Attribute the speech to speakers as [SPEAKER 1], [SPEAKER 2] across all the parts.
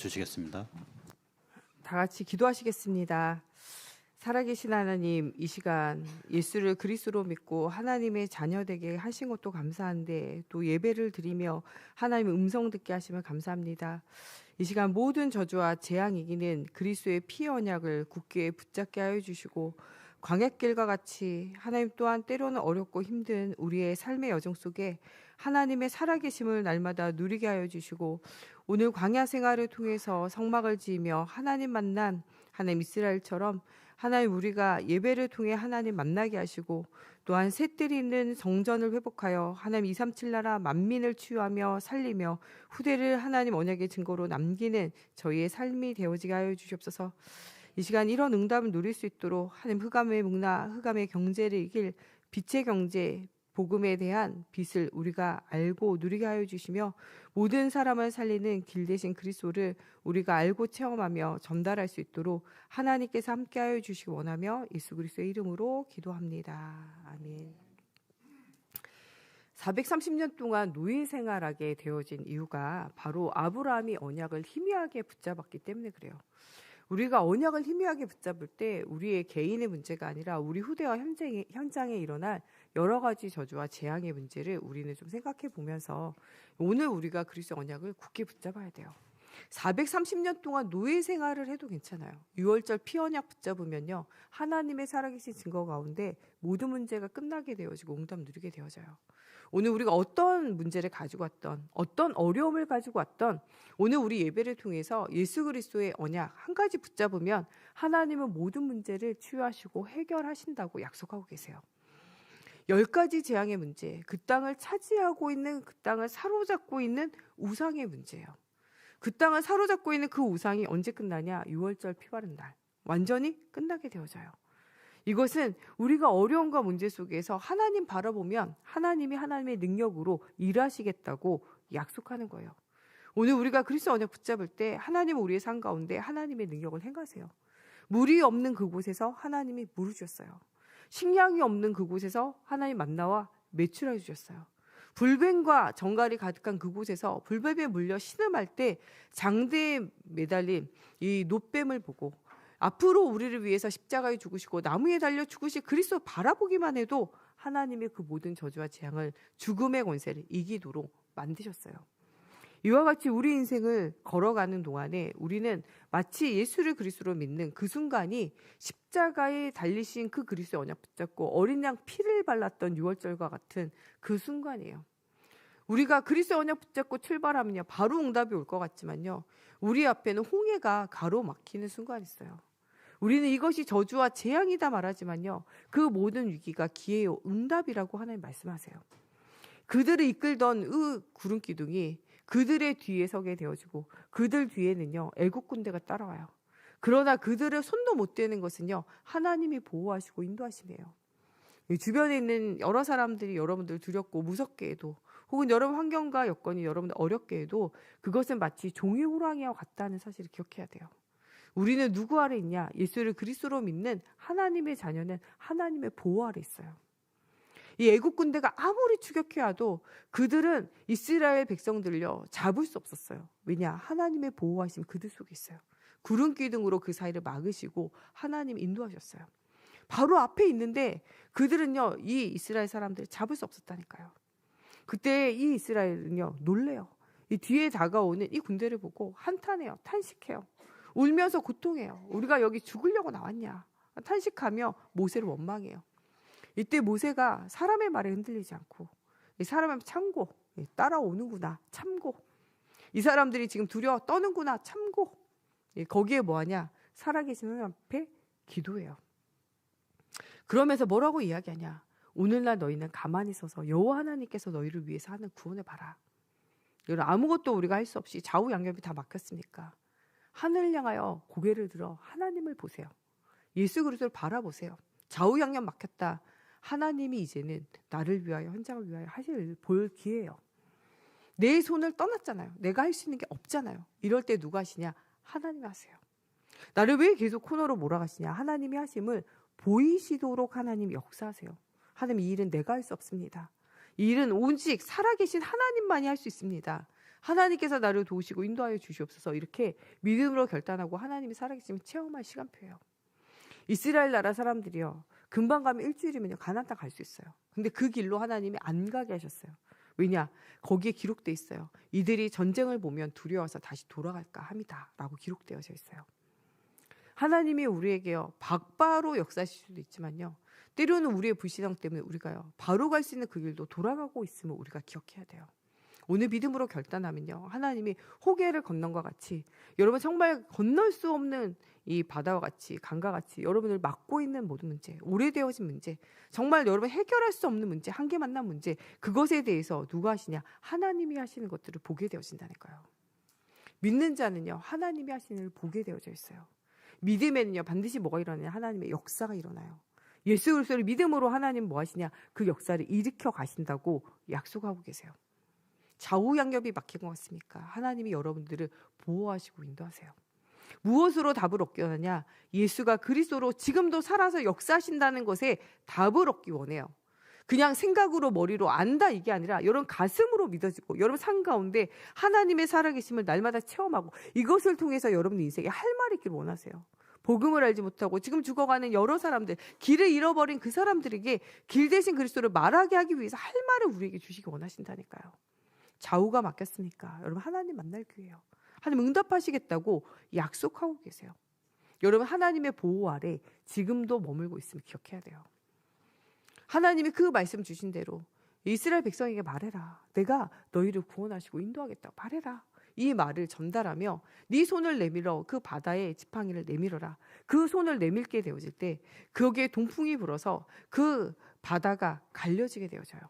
[SPEAKER 1] 주시겠습니다.
[SPEAKER 2] 다 같이 기도하시겠습니다. 살아계신 하나님, 이 시간 예수를 그리스도로 믿고 하나님의 자녀 되게 하신 것도 감사한데 또 예배를 드리며 하나님의 음성 듣게 하시면 감사합니다. 이 시간 모든 저주와 재앙 이기는 그리스도의 피 언약을 굳게 붙잡게 하여 주시고 광야길과 같이 하나님 또한 때로는 어렵고 힘든 우리의 삶의 여정 속에 하나님의 살아계심을 날마다 누리게 하여 주시고 오늘 광야 생활을 통해서 성막을 지으며 하나님 만난 하나님 이스라엘처럼 하나님 우리가 예배를 통해 하나님 만나게 하시고 또한 셋들이 있는 성전을 회복하여 하나님 237 나라 만민을 치유하며 살리며 후대를 하나님 언약의 증거로 남기는 저희의 삶이 되어지게 하여 주시옵소서. 이 시간 이런 응답을 누릴 수 있도록 하나님 흑암의 문화, 흑암의 경제를 이길 빛의 경제, 복음에 대한 빛을 우리가 알고 누리게 하여 주시며 모든 사람을 살리는 길 대신 그리스도를 우리가 알고 체험하며 전달할 수 있도록 하나님께서 함께하여 주시기 원하며 예수 그리스도의 이름으로 기도합니다. 아멘. 430년 동안 노예 생활하게 되어진 이유가 바로 아브라함이 언약을 희미하게 붙잡았기 때문에 그래요. 우리가 언약을 희미하게 붙잡을 때 우리의 개인의 문제가 아니라 우리 후대와 현장에 일어날 여러 가지 저주와 재앙의 문제를 우리는 좀 생각해 보면서 오늘 우리가 그리스도 언약을 굳게 붙잡아야 돼요. 430년 동안 노예 생활을 해도 괜찮아요. 유월절 피언약 붙잡으면요, 하나님의 살아계신 증거 가운데 모든 문제가 끝나게 되어지고 응답 누리게 되어져요. 오늘 우리가 어떤 문제를 가지고 왔던, 어떤 어려움을 가지고 왔던 오늘 우리 예배를 통해서 예수 그리스도의 언약 한 가지 붙잡으면 하나님은 모든 문제를 치유하시고 해결하신다고 약속하고 계세요. 10가지 재앙의 문제, 그 땅을 차지하고 있는, 그 땅을 사로잡고 있는 우상의 문제예요. 그 땅을 사로잡고 있는 그 우상이 언제 끝나냐? 6월절 피 바른 날. 완전히 끝나게 되어져요. 이것은 우리가 어려움과 문제 속에서 하나님 바라보면 하나님이 하나님의 능력으로 일하시겠다고 약속하는 거예요. 오늘 우리가 그리스도 언약 붙잡을 때 하나님은 우리의 삶 가운데 하나님의 능력을 행하세요. 물이 없는 그곳에서 하나님이 물을 주셨어요. 식량이 없는 그곳에서 하나님 만나와 매출해 주셨어요. 불뱀과 정갈이 가득한 그곳에서 불뱀에 물려 신음할 때 장대에 매달린 이 놋뱀을 보고 앞으로 우리를 위해서 십자가에 죽으시고 나무에 달려 죽으실 그리스도 바라보기만 해도 하나님의 그 모든 저주와 재앙을 죽음의 권세를 이기도록 만드셨어요. 이와 같이 우리 인생을 걸어가는 동안에 우리는 마치 예수를 그리스도로 믿는 그 순간이 십자가에 달리신 그 그리스도의 언약 붙잡고 어린 양 피를 발랐던 유월절과 같은 그 순간이에요. 우리가 그리스도의 언약 붙잡고 출발하면요, 바로 응답이 올 것 같지만요, 우리 앞에는 홍해가 가로막히는 순간이 있어요. 우리는 이것이 저주와 재앙이다 말하지만요, 그 모든 위기가 기회요 응답이라고 하나님 말씀하세요. 그들을 이끌던 그 구름 기둥이 그들의 뒤에 서게 되어지고 그들 뒤에는요 애국 군대가 따라와요. 그러나 그들의 손도 못 대는 것은요 하나님이 보호하시고 인도하심이에요. 주변에 있는 여러 사람들이 여러분들 두렵고 무섭게 해도, 혹은 여러분 환경과 여건이 여러분들 어렵게 해도 그것은 마치 종이 호랑이와 같다는 사실을 기억해야 돼요. 우리는 누구 아래 있냐? 예수를 그리스도로 믿는 하나님의 자녀는 하나님의 보호 아래 있어요. 이 애국 군대가 아무리 추격해와도 그들은 이스라엘 백성들요 잡을 수 없었어요. 왜냐? 하나님의 보호하심 그들 속에 있어요. 구름 기둥으로 그 사이를 막으시고 하나님이 인도하셨어요. 바로 앞에 있는데 그들은요 이 이스라엘 사람들을 잡을 수 없었다니까요. 그때 이 이스라엘은요 놀래요. 이 뒤에 다가오는 이 군대를 보고 한탄해요. 탄식해요. 울면서 고통해요. 우리가 여기 죽으려고 나왔냐? 탄식하며 모세를 원망해요. 이때 모세가 사람의 말에 흔들리지 않고 이 사람의 참고, 따라오는구나 참고, 이 사람들이 지금 두려워 떠는구나 참고, 거기에 뭐하냐? 살아계신 하나님 앞에 기도해요. 그러면서 뭐라고 이야기하냐? 오늘날 너희는 가만히 서서 여호와 하나님께서 너희를 위해서 하는 구원을 봐라. 아무것도 우리가 할 수 없이 좌우양옆이 다 막혔으니까 하늘을 향하여 고개를 들어 하나님을 보세요. 예수 그리스도를 바라보세요. 좌우양옆 막혔다. 하나님이 이제는 나를 위하여, 현장을 위하여 하실 일을 볼 기회예요. 내 손을 떠났잖아요. 내가 할 수 있는 게 없잖아요. 이럴 때 누가 하시냐? 하나님이 하세요. 나를 왜 계속 코너로 몰아가시냐? 하나님이 하심을 보이시도록 하나님이 역사하세요. 하나님, 이 일은 내가 할 수 없습니다. 이 일은 오직 살아계신 하나님만이 할 수 있습니다. 하나님께서 나를 도우시고 인도하여 주시옵소서. 이렇게 믿음으로 결단하고 하나님이 살아계심을 체험할 시간표예요. 이스라엘 나라 사람들이요, 금방 가면 일주일이면요 가나안 땅 갈 수 있어요. 근데 그 길로 하나님이 안 가게 하셨어요. 왜냐? 거기에 기록돼 있어요. 이들이 전쟁을 보면 두려워서 다시 돌아갈까 합니다 라고 기록되어져 있어요. 하나님이 우리에게요 바로 역사하실 수도 있지만요, 때로는 우리의 불신앙 때문에 우리가요 바로 갈 수 있는 그 길도 돌아가고 있음을 우리가 기억해야 돼요. 오늘 믿음으로 결단하면요, 하나님이 호계를 건넌과 같이, 여러분 정말 건널 수 없는 이 바다와 같이, 강과 같이 여러분을 막고 있는 모든 문제, 오래되어진 문제, 정말 여러분 해결할 수 없는 문제, 한계 만난 문제, 그것에 대해서 누가 하시냐? 하나님이 하시는 것들을 보게 되어진다니까요. 믿는 자는요 하나님이 하시는 일 보게 되어져 있어요. 믿음에는요 반드시 뭐가 일어나냐? 하나님의 역사가 일어나요. 예수 그리스도를 믿음으로 하나님 뭐 하시냐? 그 역사를 일으켜 가신다고 약속하고 계세요. 좌우양옆이 막힌 것 같습니까? 하나님이 여러분들을 보호하시고 인도하세요. 무엇으로 답을 얻게 하느냐? 예수가 그리스도로 지금도 살아서 역사하신다는 것에 답을 얻기 원해요. 그냥 생각으로 머리로 안다 이게 아니라 여러분 가슴으로 믿어지고, 여러분 삶 가운데 하나님의 살아계심을 날마다 체험하고, 이것을 통해서 여러분 인생에 할 말이 있기를 원하세요. 복음을 알지 못하고 지금 죽어가는 여러 사람들, 길을 잃어버린 그 사람들에게 길 대신 그리스도를 말하게 하기 위해서 할 말을 우리에게 주시기 원하신다니까요. 좌우가 막혔습니까? 여러분 하나님 만날 기회예요. 하나님 응답하시겠다고 약속하고 계세요. 여러분 하나님의 보호 아래 지금도 머물고 있음을 기억해야 돼요. 하나님이 그 말씀 주신 대로 이스라엘 백성에게 말해라. 내가 너희를 구원하시고 인도하겠다고 말해라. 이 말을 전달하며 네 손을 내밀어 그 바다의 지팡이를 내밀어라. 그 손을 내밀게 되어질 때 거기에 동풍이 불어서 그 바다가 갈려지게 되어져요.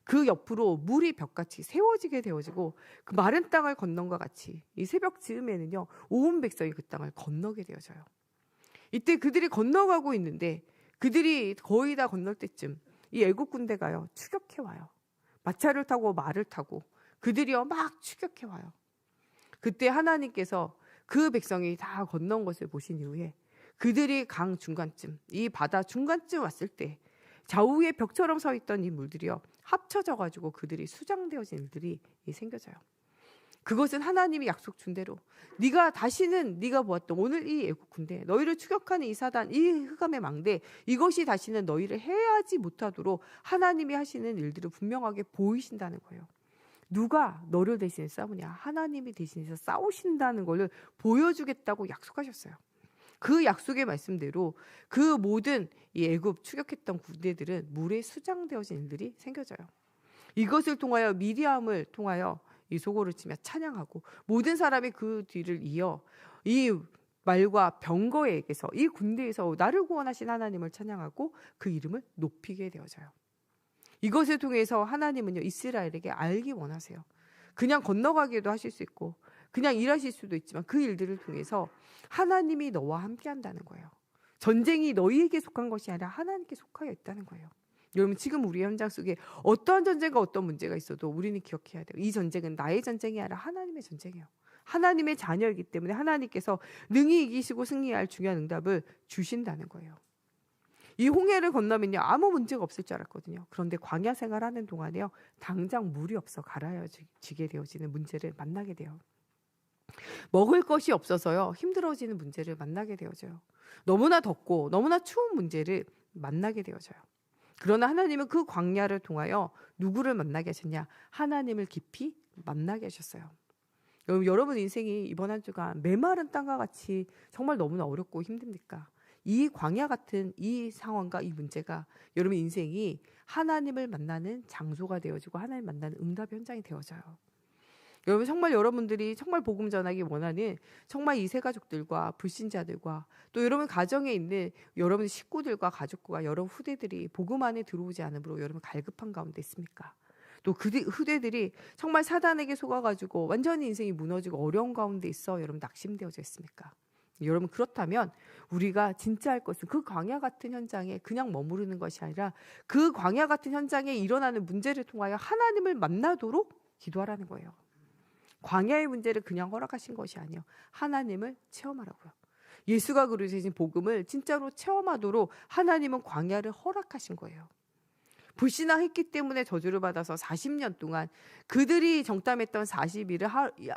[SPEAKER 2] 그 옆으로 물이 벽같이 세워지게 되어지고, 그 마른 땅을 건넌 것 같이 이 새벽 즈음에는요 온 백성이 그 땅을 건너게 되어져요. 이때 그들이 건너가고 있는데, 그들이 거의 다 건널 때쯤 이 애국 군대가요 추격해 와요. 마차를 타고 말을 타고 그들이요 막 추격해 와요. 그때 하나님께서 그 백성이 다 건넌 것을 보신 이후에 그들이 강 중간쯤, 이 바다 중간쯤 왔을 때 좌우에 벽처럼 서 있던 이 물들이요 합쳐져 가지고 그들이 수장되어진 일들이 생겨져요. 그것은 하나님이 약속 준 대로 네가 다시는 네가 보았던 오늘 이 애국 군대, 너희를 추격하는 이 사단, 이 흑암의 망대, 이것이 다시는 너희를 해하지 못하도록 하나님이 하시는 일들을 분명하게 보이신다는 거예요. 누가 너를 대신해 싸우냐? 하나님이 대신해서 싸우신다는 것을 보여주겠다고 약속하셨어요. 그 약속의 말씀대로 그 모든 이 애굽 추격했던 군대들은 물에 수장되어진 일들이 생겨져요. 이것을 통하여 미리암을 통하여 이 소고를 치며 찬양하고, 모든 사람이 그 뒤를 이어 이 말과 병거에게서, 이 군대에서 나를 구원하신 하나님을 찬양하고 그 이름을 높이게 되어져요. 이것을 통해서 하나님은요 이스라엘에게 알기 원하세요. 그냥 건너가기도 하실 수 있고 그냥 일하실 수도 있지만 그 일들을 통해서 하나님이 너와 함께 한다는 거예요. 전쟁이 너희에게 속한 것이 아니라 하나님께 속하여 있다는 거예요. 여러분 지금 우리 현장 속에 어떠한 전쟁과 어떤 문제가 있어도 우리는 기억해야 돼요. 이 전쟁은 나의 전쟁이 아니라 하나님의 전쟁이에요. 하나님의 자녀이기 때문에 하나님께서 능히 이기시고 승리할 중요한 응답을 주신다는 거예요. 이 홍해를 건너면요 아무 문제가 없을 줄 알았거든요. 그런데 광야 생활하는 동안에요 당장 물이 없어 갈아지게 되어지는 문제를 만나게 돼요. 먹을 것이 없어서요 힘들어지는 문제를 만나게 되어져요. 너무나 덥고 너무나 추운 문제를 만나게 되어져요. 그러나 하나님은 그 광야를 통하여 누구를 만나게 하셨냐? 하나님을 깊이 만나게 하셨어요. 여러분 인생이 이번 한 주간 메마른 땅과 같이 정말 너무나 어렵고 힘듭니까? 이 광야 같은 이 상황과 이 문제가 여러분 인생이 하나님을 만나는 장소가 되어지고 하나님 만나는 응답 현장이 되어져요. 여러분 정말 여러분들이 정말 복음 전하기 원하는 정말 이 세 가족들과 불신자들과 또 여러분 가정에 있는 여러분 식구들과 가족과 여러 후대들이 복음 안에 들어오지 않으므로 여러분 갈급한 가운데 있습니까? 또 그 후대들이 정말 사단에게 속아가지고 완전히 인생이 무너지고 어려운 가운데 있어 여러분 낙심되어져 있습니까? 여러분 그렇다면 우리가 진짜 할 것은 그 광야 같은 현장에 그냥 머무르는 것이 아니라 그 광야 같은 현장에 일어나는 문제를 통하여 하나님을 만나도록 기도하라는 거예요. 광야의 문제를 그냥 허락하신 것이 아니에요. 하나님을 체험하라고요. 예수가 그러신 복음을 진짜로 체험하도록 하나님은 광야를 허락하신 거예요. 불신앙했기 때문에 저주를 받아서 40년 동안 그들이 정탐했던 40일을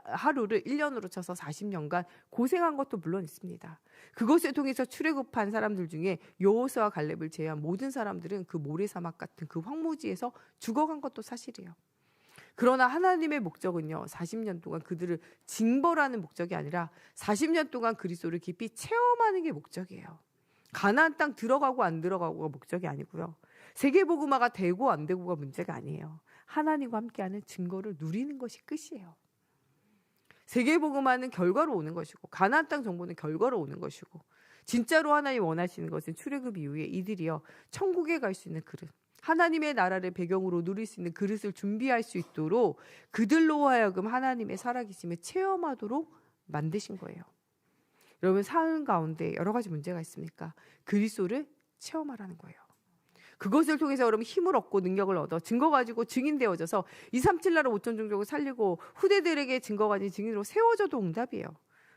[SPEAKER 2] 하루를 1년으로 쳐서 40년간 고생한 것도 물론 있습니다. 그것을 통해서 출애굽한 사람들 중에 여호수아와 갈렙을 제외한 모든 사람들은 그 모래사막 같은 그 황무지에서 죽어간 것도 사실이에요. 그러나 하나님의 목적은요, 40년 동안 그들을 징벌하는 목적이 아니라 40년 동안 그리스도를 깊이 체험하는 게 목적이에요. 가나안 땅 들어가고 안 들어가고가 목적이 아니고요. 세계복음화가 되고 안 되고가 문제가 아니에요. 하나님과 함께하는 증거를 누리는 것이 끝이에요. 세계복음화는 결과로 오는 것이고 가나안 땅 정보는 결과로 오는 것이고 진짜로 하나님 원하시는 것은 출애굽 이후에 이들이요 천국에 갈 수 있는 그릇, 하나님의 나라를 배경으로 누릴 수 있는 그릇을 준비할 수 있도록 그들로 하여금 하나님의 살아계심을 체험하도록 만드신 거예요. 여러분, 삶 가운데 여러 가지 문제가 있습니까? 그리스도를 체험하라는 거예요. 그것을 통해서 여러분 힘을 얻고 능력을 얻어 증거 가지고 증인되어져서 237 나라 5천 종족을 살리고 후대들에게 증거 가진 증인으로 세워져도 응답이에요.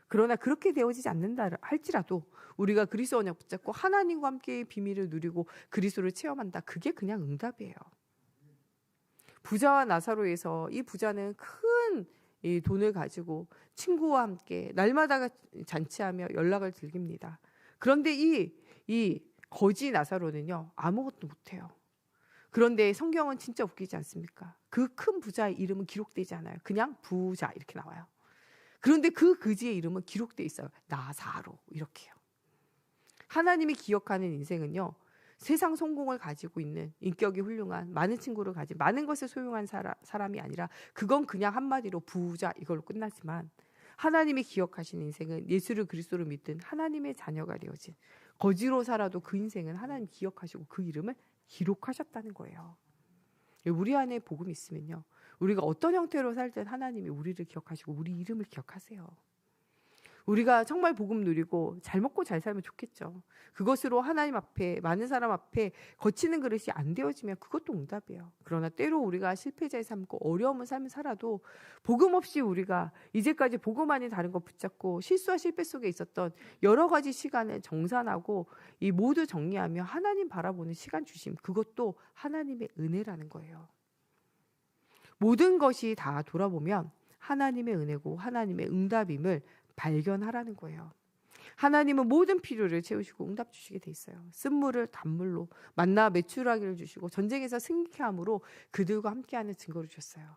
[SPEAKER 2] 그러나 그렇게 되어지지 않는다 할지라도 우리가 그리스도 언약 붙잡고 하나님과 함께 비밀을 누리고 그리스도를 체험한다. 그게 그냥 응답이에요. 부자와 나사로에서 이 부자는 큰 이 돈을 가지고 친구와 함께 날마다 잔치하며 연락을 즐깁니다. 그런데 이 거지 나사로는요 아무것도 못해요. 그런데 성경은 진짜 웃기지 않습니까? 그 큰 부자의 이름은 기록되지 않아요. 그냥 부자 이렇게 나와요. 그런데 그 그지의 이름은 기록되어 있어요. 나사로 이렇게요. 하나님이 기억하는 인생은요, 세상 성공을 가지고 있는 인격이 훌륭한 많은 친구를 가진 많은 것을 소유한 사람이 아니라 그건 그냥 한마디로 부자 이걸로 끝나지만 하나님이 기억하시는 인생은 예수를 그리스도로 믿든 하나님의 자녀가 되어진 거지로 살아도 그 인생은 하나님 기억하시고 그 이름을 기록하셨다는 거예요. 우리 안에 복음이 있으면요, 우리가 어떤 형태로 살든 하나님이 우리를 기억하시고 우리 이름을 기억하세요. 우리가 정말 복음 누리고 잘 먹고 잘 살면 좋겠죠. 그것으로 하나님 앞에 많은 사람 앞에 거치는 그릇이 안 되어지면 그것도 응답이에요. 그러나 때로 우리가 실패자의 삶고 어려움을 삶을 살아도 복음 없이 우리가 이제까지 복음 아닌 다른 것 붙잡고 실수와 실패 속에 있었던 여러 가지 시간을 정산하고 이 모두 정리하며 하나님 바라보는 시간 주심, 그것도 하나님의 은혜라는 거예요. 모든 것이 다 돌아보면 하나님의 은혜고 하나님의 응답임을 발견하라는 거예요. 하나님은 모든 필요를 채우시고 응답 주시게 돼 있어요. 쓴물을 단물로, 만나 메추라기를 주시고 전쟁에서 승리케 함으로 그들과 함께하는 증거를 주셨어요.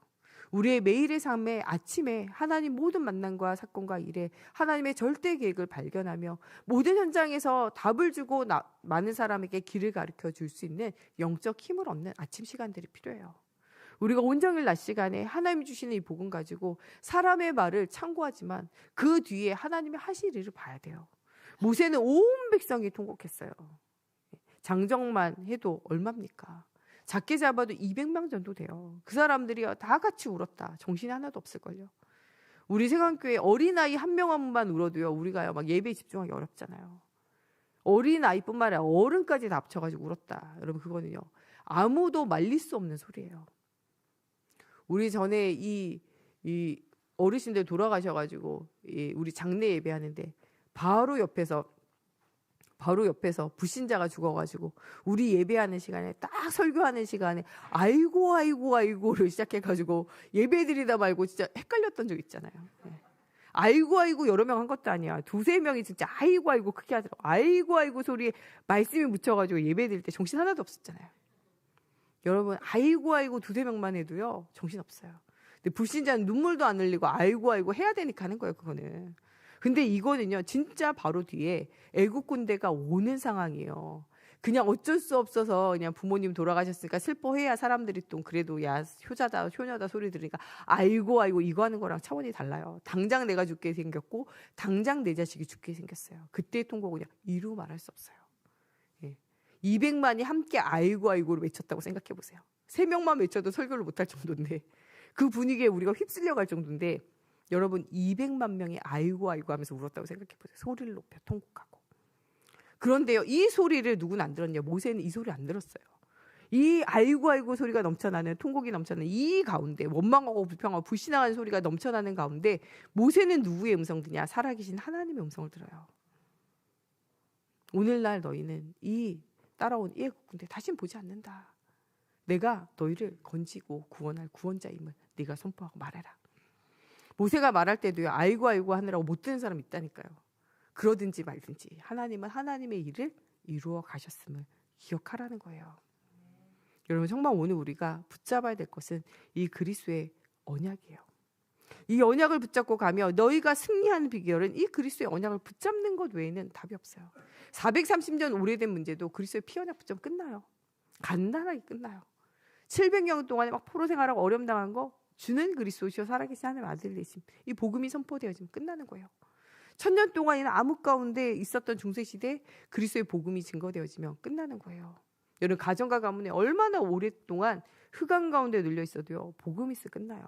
[SPEAKER 2] 우리의 매일의 삶에 아침에 하나님 모든 만남과 사건과 일에 하나님의 절대 계획을 발견하며 모든 현장에서 답을 주고 많은 사람에게 길을 가르쳐 줄 수 있는 영적 힘을 얻는 아침 시간들이 필요해요. 우리가 온종일 낮 시간에 하나님이 주시는 이 복음 가지고 사람의 말을 참고하지만 그 뒤에 하나님이 하실 일을 봐야 돼요. 모세는 온 백성이 통곡했어요. 장정만 해도 얼마입니까? 작게 잡아도 200명 정도 돼요. 그 사람들이 다 같이 울었다. 정신이 하나도 없을걸요. 우리 세관교회 어린아이 한 명만 울어도요, 우리가 막 예배에 집중하기 어렵잖아요. 어린아이뿐만 아니라 어른까지 다 합쳐가지고 울었다. 여러분, 그거는요 아무도 말릴 수 없는 소리예요. 우리 전에 이 어르신들 돌아가셔가지고 우리 장례 예배하는데 바로 옆에서 불신자가 죽어가지고 우리 예배하는 시간에 딱 설교하는 시간에 아이고를 시작해가지고 예배드리다 말고 진짜 헷갈렸던 적 있잖아요. 아이고 여러 명 한 것도 아니야. 2-3명이 진짜 아이고 크게 하더라고. 아이고 소리에 말씀이 묻혀가지고 예배드릴 때 정신 하나도 없었잖아요. 여러분, 아이고 2-3명만 해도요 정신 없어요. 근데 불신자는 눈물도 안 흘리고 아이고 해야 되니까 하는 거예요, 그거는. 근데 이거는요 진짜 바로 뒤에 애국 군대가 오는 상황이에요. 그냥 어쩔 수 없어서 그냥 부모님 돌아가셨으니까 슬퍼해야 사람들이 또 그래도 야 효자다 효녀다 소리 들으니까 아이고 이거 하는 거랑 차원이 달라요. 당장 내가 죽게 생겼고 당장 내 자식이 죽게 생겼어요. 그때의 통곡은요 이루 말할 수 없어요. 200만이 함께 아이고를 외쳤다고 생각해 보세요. 3명만 외쳐도 설교를 못할 정도인데 그 분위기에 우리가 휩쓸려 갈 정도인데 여러분 200만 명이 아이고 하면서 울었다고 생각해 보세요. 소리를 높여 통곡하고. 그런데요 이 소리를 누구는 안 들었냐? 모세는 이 소리 안 들었어요. 이 아이고 소리가 넘쳐나는 통곡이 넘쳐나는 이 가운데 원망하고 불평하고 불신하는 소리가 넘쳐나는 가운데 모세는 누구의 음성 듣냐? 살아계신 하나님의 음성을 들어요. 오늘날 너희는 이 따라온 이 애국군대 다시는 보지 않는다. 내가 너희를 건지고 구원할 구원자임을 네가 선포하고 말해라. 모세가 말할 때도요. 아이고 아이고 하느라고 못 듣는 사람 있다니까요. 그러든지 말든지 하나님은 하나님의 일을 이루어 가셨음을 기억하라는 거예요. 여러분 정말 오늘 우리가 붙잡아야 될 것은 이 그리스도의 언약이에요. 이 언약을 붙잡고 가며 너희가 승리하는 비결은 이 그리스도의 언약을 붙잡는 것 외에는 답이 없어요. 430년 오래된 문제도 그리스도의 피 언약 붙잡으면 끝나요. 간단하게 끝나요. 700년 동안에 막 포로 생활하고 어려움 당한 거 주는 그리스도시요 살아계신 하나님의 아들 되심. 이 복음이 선포되어지면 끝나는 거예요. 1000년 동안이나 암흑 가운데 있었던 중세시대 그리스도의 복음이 증거되어지면 끝나는 거예요. 여러분 가정과 가문에 얼마나 오랫동안 흑암 가운데 눌려 있어도요. 복음이 있어 끝나요.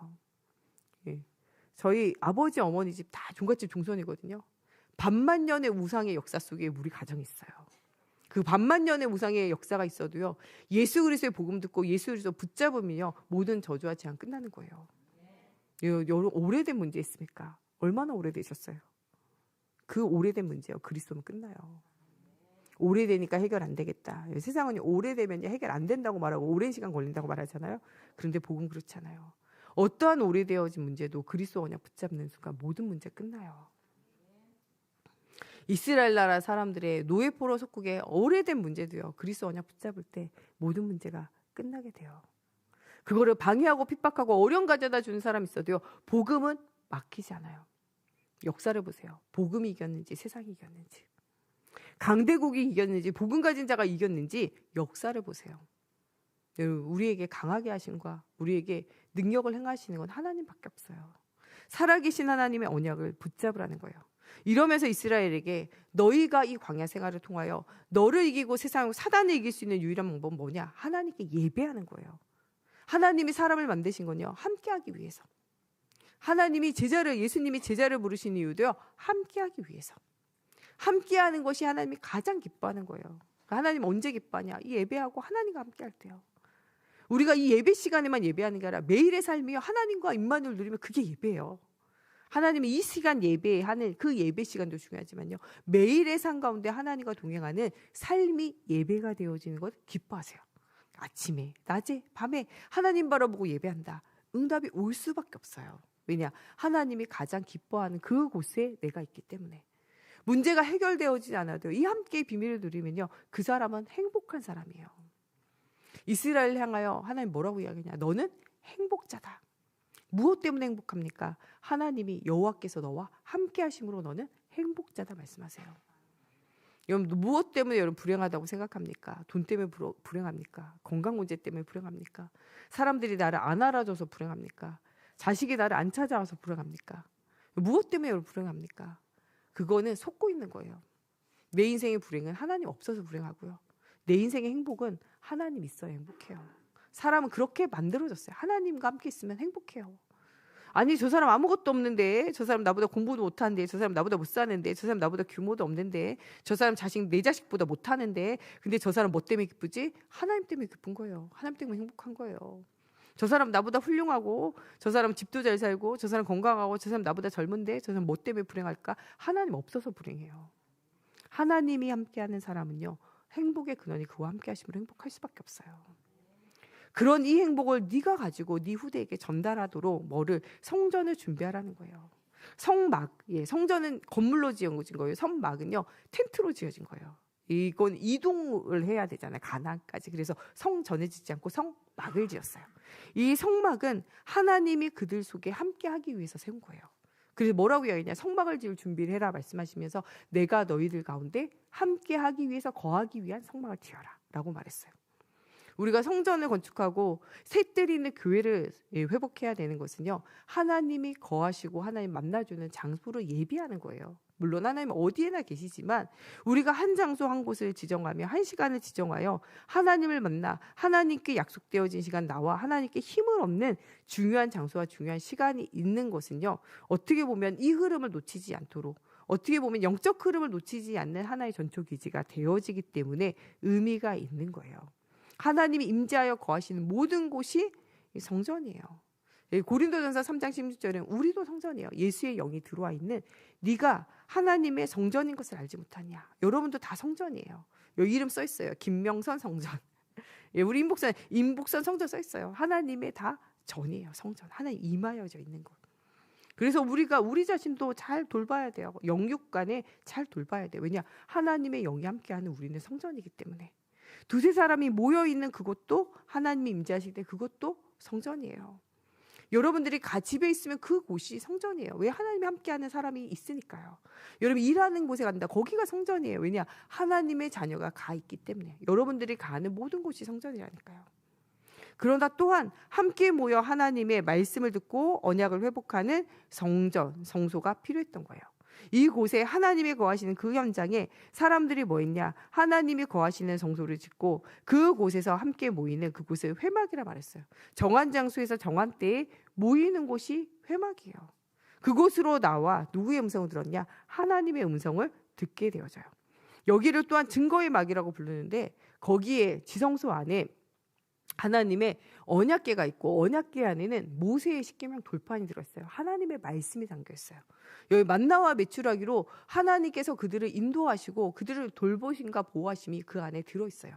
[SPEAKER 2] 예. 저희 아버지 어머니 집 다 종갓집 종손이거든요. 반만년의 우상의 역사 속에 우리 가정이 있어요. 그 반만년의 우상의 역사가 있어도요. 예수 그리스도의 복음 듣고 예수 그리스도 붙잡으면요. 모든 저주와 재앙 끝나는 거예요. 여러분 오래된 문제 있습니까? 얼마나 오래되셨어요? 그 오래된 문제요. 그리스도면 끝나요. 오래되니까 해결 안 되겠다. 세상은 오래되면 해결 안 된다고 말하고 오랜 시간 걸린다고 말하잖아요. 그런데 복음 그렇지 않아요. 어떠한 오래되어진 문제도 그리스도 언약 붙잡는 순간 모든 문제 끝나요. 이스라엘 나라 사람들의 노예포로 속국의 오래된 문제도요. 그리스도 언약 붙잡을 때 모든 문제가 끝나게 돼요. 그거를 방해하고 핍박하고 어려움 가져다 주는 사람 있어도요. 복음은 막히지 않아요. 역사를 보세요. 복음이 이겼는지 세상이 이겼는지. 강대국이 이겼는지 복음 가진 자가 이겼는지 역사를 보세요. 여러분 우리에게 강하게 하신 과 우리에게 능력을 행하시는 건 하나님밖에 없어요. 살아계신 하나님의 언약을 붙잡으라는 거예요. 이러면서 이스라엘에게 너희가 이 광야 생활을 통하여 너를 이기고 세상을 사단을 이길 수 있는 유일한 방법은 뭐냐? 하나님께 예배하는 거예요. 하나님이 사람을 만드신 건요. 함께하기 위해서. 하나님이 예수님이 제자를 부르신 이유도요. 함께하기 위해서. 함께하는 것이 하나님이 가장 기뻐하는 거예요. 그러니까 하나님 언제 기뻐하냐? 이 예배하고 하나님과 함께할 때요. 우리가 이 예배 시간에만 예배하는 게 아니라 매일의 삶이요. 하나님과 임마누엘 누리면 그게 예배예요. 하나님이 이 시간 예배하는 그 예배 시간도 중요하지만요. 매일의 삶 가운데 하나님과 동행하는 삶이 예배가 되어지는 것 기뻐하세요. 아침에, 낮에, 밤에 하나님 바라보고 예배한다. 응답이 올 수밖에 없어요. 왜냐? 하나님이 가장 기뻐하는 그곳에 내가 있기 때문에. 문제가 해결되어지지 않아도 이 함께의 비밀을 누리면요. 그 사람은 행복한 사람이에요. 이스라엘 향하여 하나님 뭐라고 이야기하냐? 너는 행복자다. 무엇 때문에 행복합니까? 하나님이 여호와께서 너와 함께 하심으로 너는 행복자다 말씀하세요. 여러분 무엇 때문에 여러분 불행하다고 생각합니까? 돈 때문에 불행합니까? 건강 문제 때문에 불행합니까? 사람들이 나를 안 알아줘서 불행합니까? 자식이 나를 안 찾아와서 불행합니까? 무엇 때문에 여러분 불행합니까? 그거는 속고 있는 거예요. 내 인생의 불행은 하나님 없어서 불행하고요. 내 인생의 행복은 하나님 있어야 행복해요. 사람은 그렇게 만들어졌어요. 하나님과 함께 있으면 행복해요. 아니 저 사람 아무것도 없는데, 저 사람 나보다 공부도 못하는데, 저 사람 나보다 못 사는데, 저 사람 나보다 규모도 없는데, 저 사람 내 자식보다 못하는데, 근데 저 사람 뭐 때문에 기쁘지? 하나님 때문에 기쁜 거예요. 하나님 때문에 행복한 거예요. 저 사람 나보다 훌륭하고, 저 사람 집도 잘 살고, 저 사람 건강하고, 저 사람 나보다 젊은데, 저 사람 뭐 때문에 불행할까? 하나님 없어서 불행해요. 하나님이 함께하는 사람은요, 행복의 근원이 그와 함께 하심으로 행복할 수밖에 없어요. 그런 이 행복을 네가 가지고 네 후대에게 전달하도록 성전을 준비하라는 거예요. 성막, 성전은 건물로 지어진 거예요. 성막은요, 텐트로 지어진 거예요. 이건 이동을 해야 되잖아요. 가나안까지. 그래서 성전을 짓지 않고 성막을 지었어요. 이 성막은 하나님이 그들 속에 함께하기 위해서 세운 거예요. 그래서 뭐라고 이야기하냐? 성막을 지을 준비를 해라 말씀하시면서 내가 너희들 가운데 함께하기 위해서 거하기 위한 성막을 지어라 라고 말했어요. 우리가 성전을 건축하고 셋들이 있는 교회를 회복해야 되는 것은요. 하나님이 거하시고 하나님 만나주는 장소를 예비하는 거예요. 물론 하나님은 어디에나 계시지만 우리가 한 장소 한 곳을 지정하며 한 시간을 지정하여 하나님을 만나 하나님께 약속되어진 시간 나와 하나님께 힘을 얻는 중요한 장소와 중요한 시간이 있는 것은요. 어떻게 보면 이 흐름을 놓치지 않도록 어떻게 보면 영적 흐름을 놓치지 않는 하나의 전초기지가 되어지기 때문에 의미가 있는 거예요. 하나님이 임재하여 거하시는 모든 곳이 성전이에요. 고린도전서 3장 16절에는 우리도 성전이에요. 예수의 영이 들어와 있는 네가 하나님의 성전인 것을 알지 못하냐. 여러분도 다 성전이에요. 여기 이름 써 있어요. 김명선 성전. 예, 우리 임복선 성전 써 있어요. 하나님의 다 전이에요. 성전. 하나님 임하여져 있는 것. 그래서 우리가 우리 자신도 잘 돌봐야 돼요. 영육 간에 잘 돌봐야 돼요. 왜냐? 하나님의 영이 함께하는 우리는 성전이기 때문에. 두세 사람이 모여있는 그곳도 하나님이 임재하실 때 그것도 성전이에요. 여러분들이 집에 있으면 그곳이 성전이에요. 왜? 하나님이 함께하는 사람이 있으니까요. 여러분 일하는 곳에 간다. 거기가 성전이에요. 왜냐? 하나님의 자녀가 가 있기 때문에. 여러분들이 가는 모든 곳이 성전이라니까요. 그러나 또한 함께 모여 하나님의 말씀을 듣고 언약을 회복하는 성전, 성소가 필요했던 거예요. 이곳에 하나님이 거하시는 그 현장에 사람들이 뭐 했냐? 하나님이 거하시는 성소를 짓고 그곳에서 함께 모이는 그곳을 회막이라 말했어요. 정한 장소에서 정한 때에 모이는 곳이 회막이에요. 그곳으로 나와 누구의 음성을 들었냐? 하나님의 음성을 듣게 되어져요. 여기를 또한 증거의 막이라고 부르는데 거기에 지성소 안에 하나님의 언약궤가 있고 언약궤 안에는 모세의 십계명 돌판이 들어있어요. 하나님의 말씀이 담겨있어요. 여기 만나와 메추라기로 하나님께서 그들을 인도하시고 그들을 돌보심과 보호하심이 그 안에 들어있어요.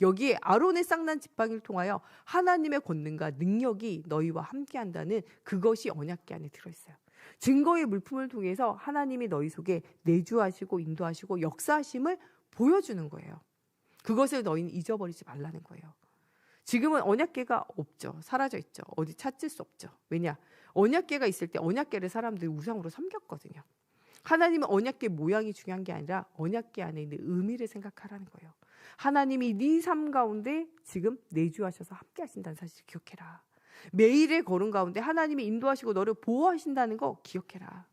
[SPEAKER 2] 여기에 아론의 쌍난 지팡이를 통하여 하나님의 권능과 능력이 너희와 함께한다는 그것이 언약궤 안에 들어있어요. 증거의 물품을 통해서 하나님이 너희 속에 내주하시고 인도하시고 역사하심을 보여주는 거예요. 그것을 너희는 잊어버리지 말라는 거예요. 지금은 언약궤가 없죠. 사라져 있죠. 어디 찾을 수 없죠. 왜냐? 언약궤가 있을 때 언약궤를 사람들이 우상으로 섬겼거든요. 하나님은 언약궤 모양이 중요한 게 아니라 언약궤 안에 있는 의미를 생각하라는 거예요. 하나님이 네 삶 가운데 지금 내주하셔서 함께 하신다는 사실을 기억해라. 매일의 걸음 가운데 하나님이 인도하시고 너를 보호하신다는 거 기억해라.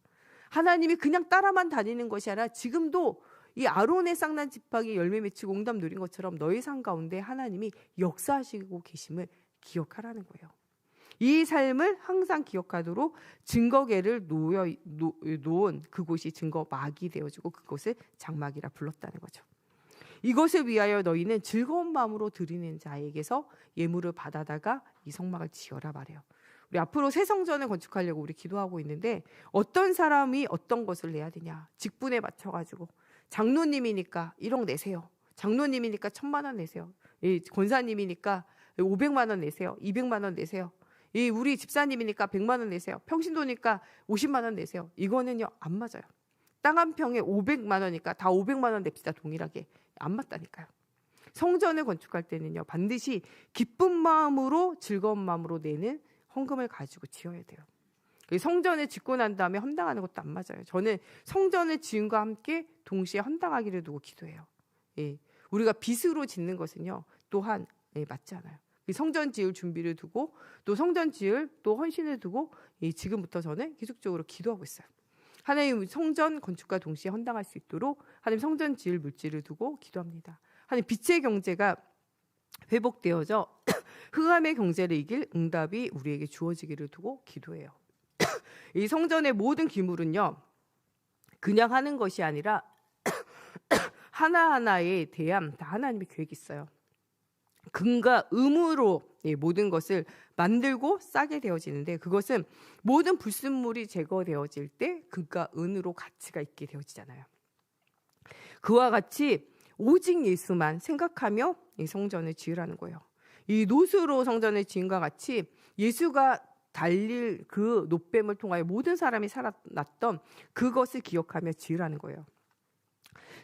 [SPEAKER 2] 하나님이 그냥 따라만 다니는 것이 아니라 지금도 이 아론의 쌍난 지팡이 열매 맺히고 응답 누린 것처럼 너의 삶 가운데 하나님이 역사하시고 계심을 기억하라는 거예요. 이 삶을 항상 기억하도록 증거궤를 놓은 그곳이 증거막이 되어지고 그곳을 장막이라 불렀다는 거죠. 이것을 위하여 너희는 즐거운 마음으로 드리는 자에게서 예물을 받아다가 이 성막을 지어라 말해요. 우리 앞으로 새 성전을 건축하려고 우리 기도하고 있는데 어떤 사람이 어떤 것을 내야 되냐? 직분에 맞춰가지고 장로님이니까 1억 내세요. 장로님이니까 1,000만 원 내세요. 권사님이니까 500만 원 내세요. 200만 원 내세요. 우리 집사님이니까 100만 원 내세요. 평신도니까 50만 원 내세요. 이거는요 안 맞아요. 땅 한 평에 500만 원이니까 다 500만 원 냅시다. 동일하게. 안 맞다니까요. 성전을 건축할 때는요 반드시 기쁜 마음으로 즐거운 마음으로 내는 헌금을 가지고 지어야 돼요. 성전을 짓고 난 다음에 헌당하는 것도 안 맞아요. 저는 성전을 지음과 함께 동시에 헌당하기를 두고 기도해요. 우리가 빚으로 짓는 것은요 또한 맞지 않아요. 성전 지을 준비를 두고 또 성전 지을 또 헌신을 두고 지금부터 저는 계속적으로 기도하고 있어요. 하나님 성전 건축과 동시에 헌당할 수 있도록 하나님 성전 지을 물질을 두고 기도합니다. 하나님 빛의 경제가 회복되어져 흑암의 경제를 이길 응답이 우리에게 주어지기를 두고 기도해요. 이 성전의 모든 기물은요 그냥 하는 것이 아니라 하나하나에 대한 다 하나님의 계획이 있어요. 금과 음으로 모든 것을 만들고 싸게 되어지는데 그것은 모든 불순물이 제거되어질 때 금과 은으로 가치가 있게 되어지잖아요. 그와 같이 오직 예수만 생각하며 이 성전을 지으라는 거예요. 이 노수로 성전을 지은과 같이 예수가 달릴 그 노뱀을 통하여 모든 사람이 살아났던 그것을 기억하며 지으라는 거예요.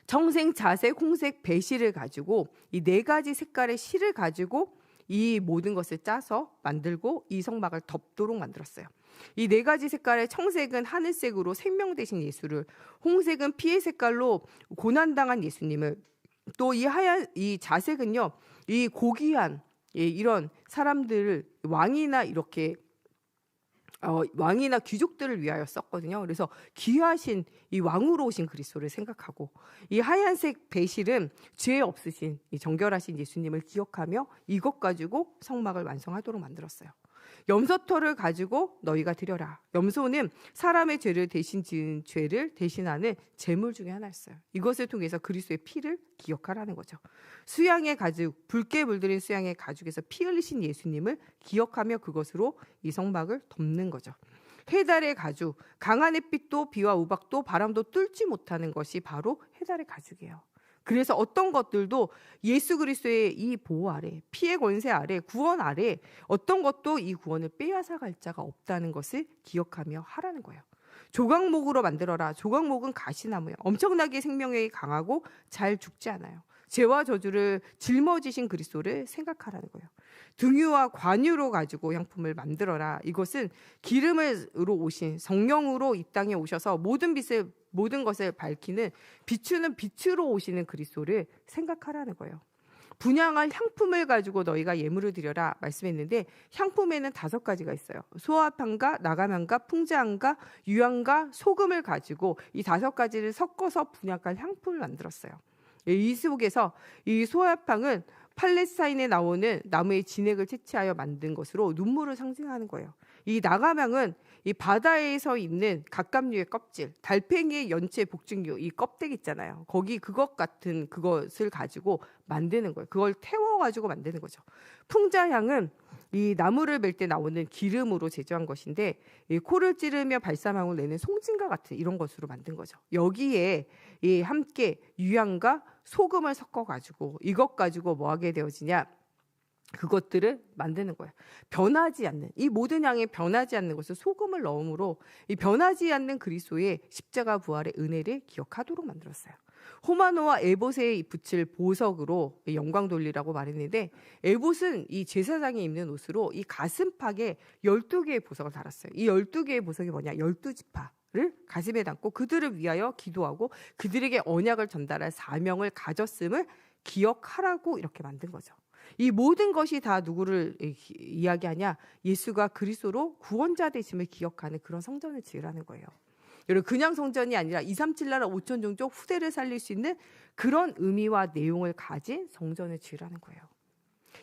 [SPEAKER 2] 청색, 자색, 홍색, 배실을 가지고 이 4가지 색깔의 실을 가지고 이 모든 것을 짜서 만들고 이 성막을 덮도록 만들었어요. 이 4가지 색깔의 청색은 하늘색으로 생명 되신 예수를, 홍색은 피의 색깔로 고난당한 예수님을, 또 이 하얀 이 자색은요 이 고귀한 이런 사람들을 왕이나 이렇게 왕이나 귀족들을 위하여 썼거든요. 그래서 귀하신 이 왕으로 오신 그리스도를 생각하고 이 하얀색 배실은 죄 없으신 이 정결하신 예수님을 기억하며 이것 가지고 성막을 완성하도록 만들었어요. 염소털을 가지고 너희가 드려라. 염소는 사람의 죄를 대신 지은 죄를 대신하는 제물 중에 하나였어요. 이것을 통해서 그리스도의 피를 기억하라는 거죠. 수양의 가죽, 붉게 물들인 수양의 가죽에서 피 흘리신 예수님을 기억하며 그것으로 이 성막을 덮는 거죠. 해달의 가죽, 강한 햇빛도 비와 우박도 바람도 뚫지 못하는 것이 바로 해달의 가죽이에요. 그래서 어떤 것들도 예수 그리스도의 이 보호 아래, 피의 권세 아래, 구원 아래 어떤 것도 이 구원을 빼앗아 갈 자가 없다는 것을 기억하며 하라는 거예요. 조각목으로 만들어라. 조각목은 가시나무예요. 엄청나게 생명력이 강하고 잘 죽지 않아요. 죄와 저주를 짊어지신 그리스도를 생각하라는 거예요. 등유와 관유로 가지고 향품을 만들어라. 이것은 기름으로 오신 성령으로 이 땅에 오셔서 모든 것을 밝히는 비추는 빛으로 오시는 그리스도를 생각하라는 거예요. 분향할 향품을 가지고 너희가 예물을 드려라 말씀했는데 향품에는 5가지가 있어요. 소화향과 나감향과 풍자향과 유향과 소금을 가지고 이 5가지를 섞어서 분향할 향품을 만들었어요. 이 속에서 이 소화향은 팔레스타인에 나오는 나무의 진액을 채취하여 만든 것으로 눈물을 상징하는 거예요. 이 나감향은 이 바다에서 있는 갑각류의 껍질, 달팽이의 연체 복층류 이 껍데기 있잖아요. 거기 그것 같은 그것을 가지고 만드는 거예요. 그걸 태워가지고 만드는 거죠. 풍자향은 이 나무를 멜 때 나오는 기름으로 제조한 것인데 이 코를 찌르며 발사망을 내는 송진과 같은 이런 것으로 만든 거죠. 여기에 이 함께 유향과 소금을 섞어가지고 이것 가지고 뭐 하게 되어지냐? 그것들을 만드는 거예요. 변하지 않는 이 모든 향에 변하지 않는 것을 소금을 넣음으로 이 변하지 않는 그리스도의 십자가 부활의 은혜를 기억하도록 만들었어요. 호마노와 에봇에 붙일 보석으로 영광 돌리라고 말했는데 에봇은 이 제사장이 입는 옷으로 이 가슴팍에 12개의 보석을 달았어요. 이 12개의 보석이 뭐냐? 12지파를 가슴에 담고 그들을 위하여 기도하고 그들에게 언약을 전달할 사명을 가졌음을 기억하라고 이렇게 만든 거죠. 이 모든 것이 다 누구를 이야기하냐? 예수가 그리스도로 구원자 되심을 기억하는 그런 성전을 지으라는 거예요. 여러분 그냥 성전이 아니라 237 나라 5천 종족 후대를 살릴 수 있는 그런 의미와 내용을 가진 성전을 지으라는 거예요.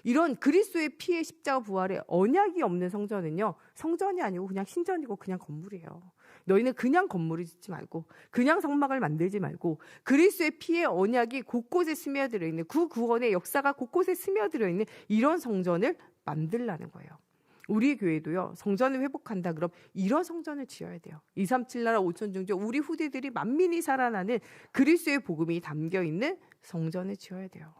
[SPEAKER 2] 이런 그리스도의 피의 십자가 부활의 언약이 없는 성전은요, 성전이 아니고 그냥 신전이고 그냥 건물이에요. 너희는 그냥 건물을 짓지 말고 그냥 성막을 만들지 말고 그리스도의 피의 언약이 곳곳에 스며들어 있는 그 구원의 역사가 곳곳에 스며들어 있는 이런 성전을 만들라는 거예요. 우리 교회도요, 성전을 회복한다 그럼 이런 성전을 지어야 돼요. 237 나라 5천 종족 우리 후대들이 만민이 살아나는 그리스도의 복음이 담겨 있는 성전을 지어야 돼요.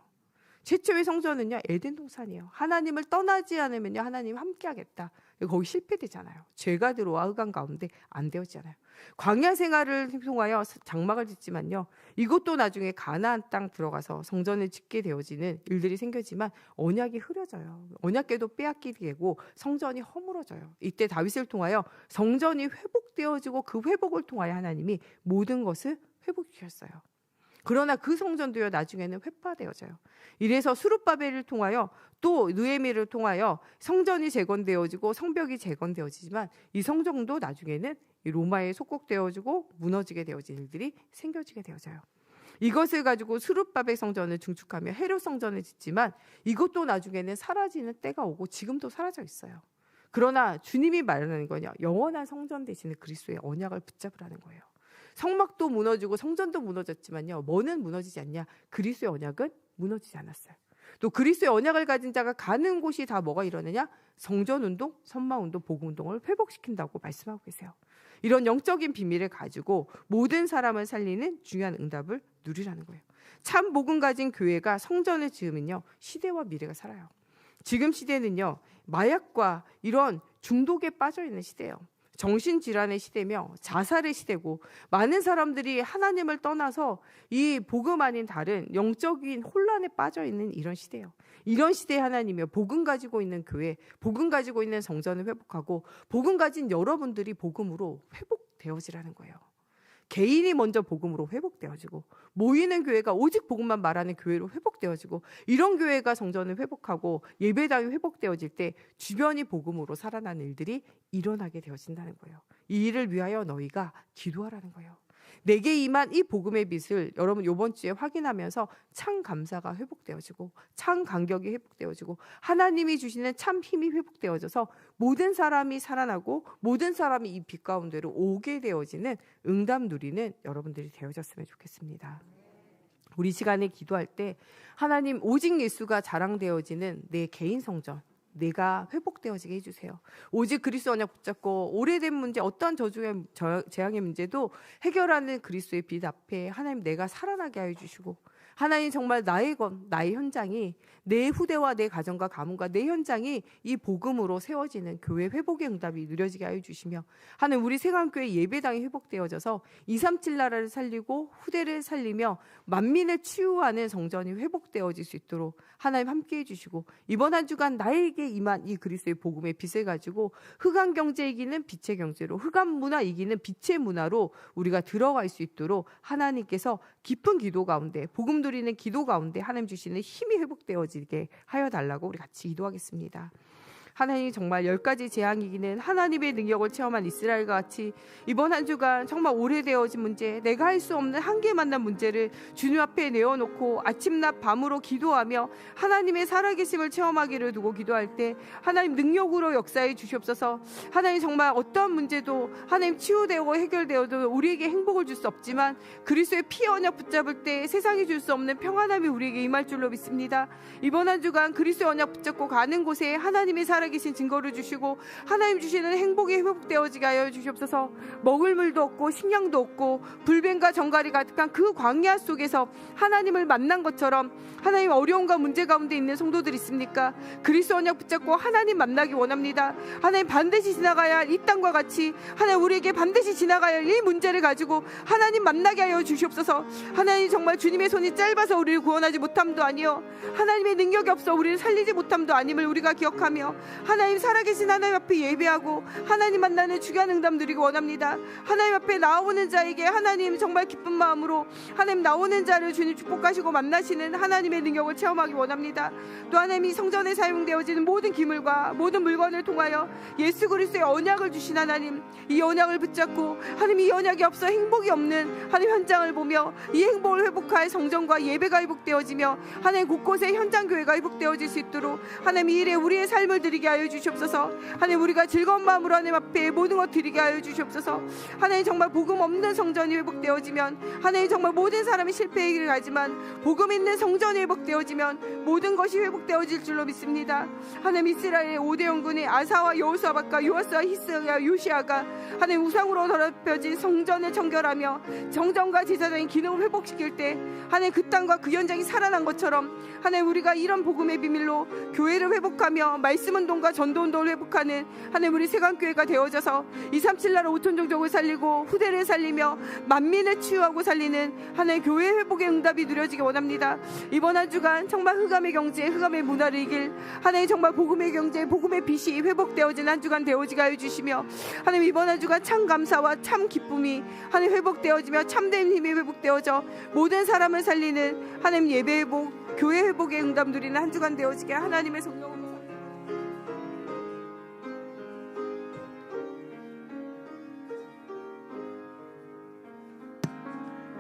[SPEAKER 2] 최초의 성전은요, 에덴 동산이에요. 하나님을 떠나지 않으면요, 하나님 함께 하겠다. 거기 실패되잖아요. 죄가 들어와 흑암 가운데 안 되었잖아요. 광야 생활을 통하여 장막을 짓지만요, 이것도 나중에 가나안 땅 들어가서 성전을 짓게 되어지는 일들이 생겼지만 언약이 흐려져요. 언약궤도 빼앗기게 되고 성전이 허물어져요. 이때 다윗을 통하여 성전이 회복되어지고 그 회복을 통하여 하나님이 모든 것을 회복시켰어요. 그러나 그 성전도요, 나중에는 회파되어져요. 이래서 수룹바벨을 통하여 또 느헤미야를 통하여 성전이 재건되어지고 성벽이 재건되어지지만 이 성전도 나중에는 로마에 속국되어지고 무너지게 되어진 일들이 생겨지게 되어져요. 이것을 가지고 수룹바벨 성전을 증축하며 헤롯 성전을 짓지만 이것도 나중에는 사라지는 때가 오고 지금도 사라져 있어요. 그러나 주님이 말하는 거냐, 영원한 성전 대신에 그리스도의 언약을 붙잡으라는 거예요. 성막도 무너지고 성전도 무너졌지만요, 뭐는 무너지지 않냐? 그리스도의 언약은 무너지지 않았어요. 또 그리스도의 언약을 가진 자가 가는 곳이 다 뭐가 일어나냐? 성전운동, 선마운동, 복음운동을 회복시킨다고 말씀하고 계세요. 이런 영적인 비밀을 가지고 모든 사람을 살리는 중요한 응답을 누리라는 거예요. 참 복음 가진 교회가 성전을 지으면요, 시대와 미래가 살아요. 지금 시대는요, 마약과 이런 중독에 빠져있는 시대예요. 정신질환의 시대며 자살의 시대고 많은 사람들이 하나님을 떠나서 이 복음 아닌 다른 영적인 혼란에 빠져있는 이런 시대예요. 이런 시대에 하나님이요, 복음 가지고 있는 교회, 복음 가지고 있는 성전을 회복하고 복음 가진 여러분들이 복음으로 회복되어지라는 거예요. 개인이 먼저 복음으로 회복되어지고 모이는 교회가 오직 복음만 말하는 교회로 회복되어지고 이런 교회가 성전을 회복하고 예배당이 회복되어질 때 주변이 복음으로 살아나는 일들이 일어나게 되어진다는 거예요. 이 일을 위하여 너희가 기도하라는 거예요. 내게 임한 이 복음의 빛을 여러분 이번 주에 확인하면서 참 감사가 회복되어지고 참 간격이 회복되어지고 하나님이 주시는 참 힘이 회복되어져서 모든 사람이 살아나고 모든 사람이 이 빛 가운데로 오게 되어지는 응답 누리는 여러분들이 되어졌으면 좋겠습니다. 우리 시간에 기도할 때 하나님 오직 예수가 자랑되어지는 내 개인 성전 내가 회복되어지게 해주세요. 오직 그리스도 언약 붙잡고 오래된 문제 어떠한 저주의 재앙의 문제도 해결하는 그리스도의 빛 앞에 하나님 내가 살아나게 하여 주시고 하나님 정말 나의 것, 나의 현장이 내 후대와 내 가정과 가문과 내 현장이 이 복음으로 세워지는 교회 회복의 응답이 누려지게 하여 주시며, 하나님 우리 세강교회 예배당이 회복되어져서 237 나라를 살리고 후대를 살리며 만민을 치유하는 성전이 회복되어질 수 있도록 하나님 함께해 주시고, 이번 한 주간 나에게 임한 이 그리스도의 복음의 빛을 가지고 흑암 경제 이기는 빛의 경제로, 흑암 문화 이기는 빛의 문화로 우리가 들어갈 수 있도록 하나님께서 깊은 기도 가운데, 복음 드리는 기도 가운데 하나님 주시는 힘이 회복되어지게 하여 달라고 우리 같이 기도하겠습니다. 하나님 정말 10가지 재앙이 이기는 하나님의 능력을 체험한 이스라엘과 같이 이번 한 주간 정말 오래되어진 문제, 내가 할 수 없는 한계 만난 문제를 주님 앞에 내어놓고 아침낮 밤으로 기도하며 하나님의 살아계심을 체험하기를 두고 기도할 때 하나님 능력으로 역사해 주시옵소서. 하나님 정말 어떠한 문제도 하나님 치유되고 해결되어도 우리에게 행복을 줄 수 없지만 그리스도의 피 언약 붙잡을 때 세상이 줄 수 없는 평안함이 우리에게 임할 줄로 믿습니다. 이번 한 주간 그리스도의 언약 붙잡고 가는 곳에 하나님의 살아계신 증거를 주시고 하나님 주시는 행복이 회복되어지게 하여 주시옵소서. 먹을 물도 없고 식량도 없고 불뱀과 정갈이 가득한 그 광야 속에서 하나님을 만난 것처럼 하나님 어려움과 문제 가운데 있는 성도들 있습니까? 그리스도 언약 붙잡고 하나님 만나기 원합니다. 하나님 반드시 지나가야 할 이 땅과 같이 하나님 우리에게 반드시 지나가야 할 이 문제를 가지고 하나님 만나게 하여 주시옵소서. 하나님 정말 주님의 손이 짧아서 우리를 구원하지 못함도 아니요 하나님의 능력이 없어 우리를 살리지 못함도 아님을 우리가 기억하며 하나님 살아계신 하나님 앞에 예배하고 하나님 만나는 주간 응답 누리기 원합니다. 하나님 앞에 나오는 자에게 하나님 정말 기쁜 마음으로 하나님 나오는 자를 주님 축복하시고 만나시는 하나님의 능력을 체험하기 원합니다. 또 하나님이 성전에 사용되어지는 모든 기물과 모든 물건을 통하여 예수 그리스도의 언약을 주신 하나님, 이 언약을 붙잡고 하나님 이 언약이 없어 행복이 없는 하나님 현장을 보며 이 행복을 회복할 성전과 예배가 회복되어지며 하나님 곳곳에 현장 교회가 회복되어질 수 있도록 하나님 이 일에 우리의 삶을 드리게 하여 주시옵소서. 하나님 우리가 즐거운 마음으로 하나님 앞에 모든 것 드리게 하여 주시옵소서. 하나님 정말 복음 없는 성전이 회복되어지면 하나님 정말 모든 사람이 실패의 길을 가지만 복음 있는 성전이 회복되어지면 모든 것이 회복되어질 줄로 믿습니다. 하나님 이스라엘의 5대 영군의 아사와 여호사밧과 요아스와 히스기야 요시아가 하나님 우상으로 더럽혀진 성전을 정결하며 정전과 제사장의 기능을 회복시킬 때 하나님 그 땅과 그 현장이 살아난 것처럼 하나님 우리가 이런 복음의 비밀로 교회를 회복하며 말씀 운동과 전도 운동을 회복하는 하나님 우리 세강교회가 되어져서 237 나라 5천 종족을 살리고 후대를 살리며 만민을 치유하고 살리는 하나님 교회 회복의 응답이 누려지기 원합니다. 이번 한 주간 정말 흑암의 경제, 흑암의 문화를 이길 하나님 정말 복음의 경제, 복음의 빛이 회복되어진 한 주간 되어지게 하여 주시며 하나님 이번 한 주간 참 감사와 참 기쁨이 하나님 회복되어지며 참된 힘이 회복되어져 모든 사람을 살리는 하나님 예배 회복, 교회 회복의 응답 누리는 한 주간 되어지게 하나님의 성령을